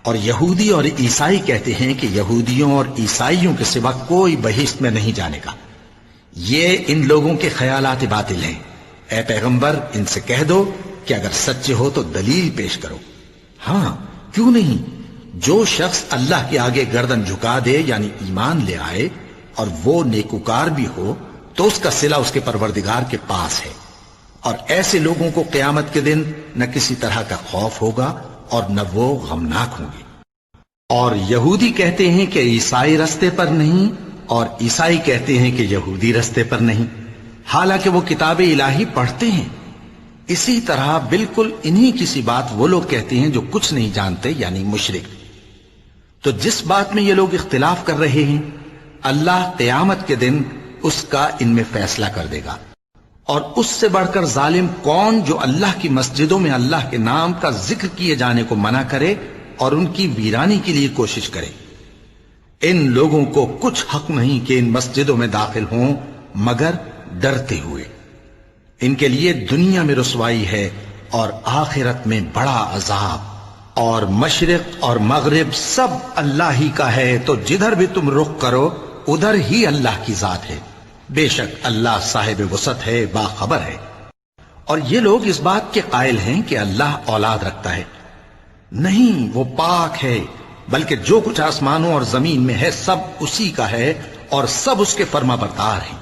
اور یہودی اور عیسائی کہتے ہیں کہ یہودیوں اور عیسائیوں کے سوا کوئی بہشت میں نہیں جانے گا۔ یہ ان لوگوں کے خیالات باطل ہیں۔ اے پیغمبر ان سے کہہ دو کہ اگر سچے ہو تو دلیل پیش کرو۔ ہاں کیوں نہیں، جو شخص اللہ کے آگے گردن جھکا دے یعنی ایمان لے آئے اور وہ نیکوکار بھی ہو تو اس کا صلہ اس کے پروردگار کے پاس ہے، اور ایسے لوگوں کو قیامت کے دن نہ کسی طرح کا خوف ہوگا اور نہ وہ غمناک ہوں گے۔ اور یہودی کہتے ہیں کہ عیسائی رستے پر نہیں، اور عیسائی کہتے ہیں کہ یہودی رستے پر نہیں، حالانکہ وہ کتاب الہی پڑھتے ہیں۔ اسی طرح بالکل انہی کسی بات وہ لوگ کہتے ہیں جو کچھ نہیں جانتے یعنی مشرک۔ تو جس بات میں یہ لوگ اختلاف کر رہے ہیں اللہ قیامت کے دن اس کا ان میں فیصلہ کر دے گا۔ اور اس سے بڑھ کر ظالم کون جو اللہ کی مسجدوں میں اللہ کے نام کا ذکر کیے جانے کو منع کرے اور ان کی ویرانی کے لیے کوشش کرے۔ ان لوگوں کو کچھ حق نہیں کہ ان مسجدوں میں داخل ہوں مگر ڈرتے ہوئے۔ ان کے لیے دنیا میں رسوائی ہے اور آخرت میں بڑا عذاب۔ اور مشرق اور مغرب سب اللہ ہی کا ہے، تو جدھر بھی تم رخ کرو ادھر ہی اللہ کی ذات ہے۔ بے شک اللہ صاحب وسعت ہے، باخبر ہے۔ اور یہ لوگ اس بات کے قائل ہیں کہ اللہ اولاد رکھتا ہے۔ نہیں، وہ پاک ہے، بلکہ جو کچھ آسمانوں اور زمین میں ہے سب اسی کا ہے اور سب اس کے فرما بردار ہیں۔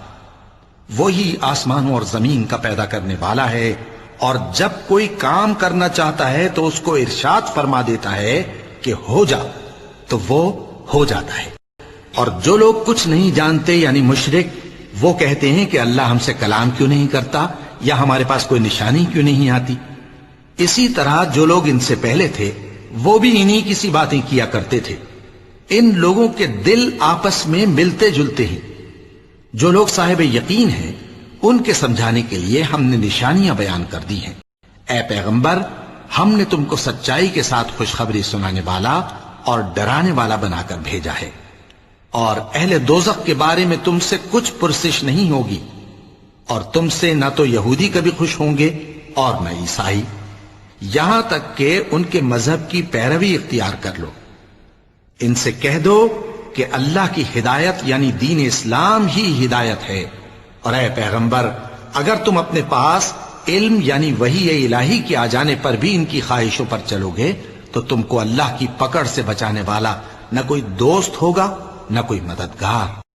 وہی آسمانوں اور زمین کا پیدا کرنے والا ہے، اور جب کوئی کام کرنا چاہتا ہے تو اس کو ارشاد فرما دیتا ہے کہ ہو جا، تو وہ ہو جاتا ہے۔ اور جو لوگ کچھ نہیں جانتے یعنی مشرک، وہ کہتے ہیں کہ اللہ ہم سے کلام کیوں نہیں کرتا یا ہمارے پاس کوئی نشانی کیوں نہیں آتی۔ اسی طرح جو لوگ ان سے پہلے تھے وہ بھی انہی کسی باتیں کیا کرتے تھے۔ ان لوگوں کے دل آپس میں ملتے جلتے ہیں۔ جو لوگ صاحب یقین ہیں ان کے سمجھانے کے لیے ہم نے نشانیاں بیان کر دی ہیں۔ اے پیغمبر، ہم نے تم کو سچائی کے ساتھ خوشخبری سنانے والا اور ڈرانے والا بنا کر بھیجا ہے، اور اہل دوزخ کے بارے میں تم سے کچھ پرسش نہیں ہوگی، اور تم سے نہ تو یہودی کبھی خوش ہوں گے اور نہ عیسائی، یہاں تک کہ ان کے مذہب کی پیروی اختیار کر لو۔ ان سے کہہ دو کہ اللہ کی ہدایت یعنی دین اسلام ہی ہدایت ہے، اور اے پیغمبر اگر تم اپنے پاس علم یعنی وحی الہی کے آ جانے پر بھی ان کی خواہشوں پر چلو گے تو تم کو اللہ کی پکڑ سے بچانے والا نہ کوئی دوست ہوگا نہ کوئی مددگار۔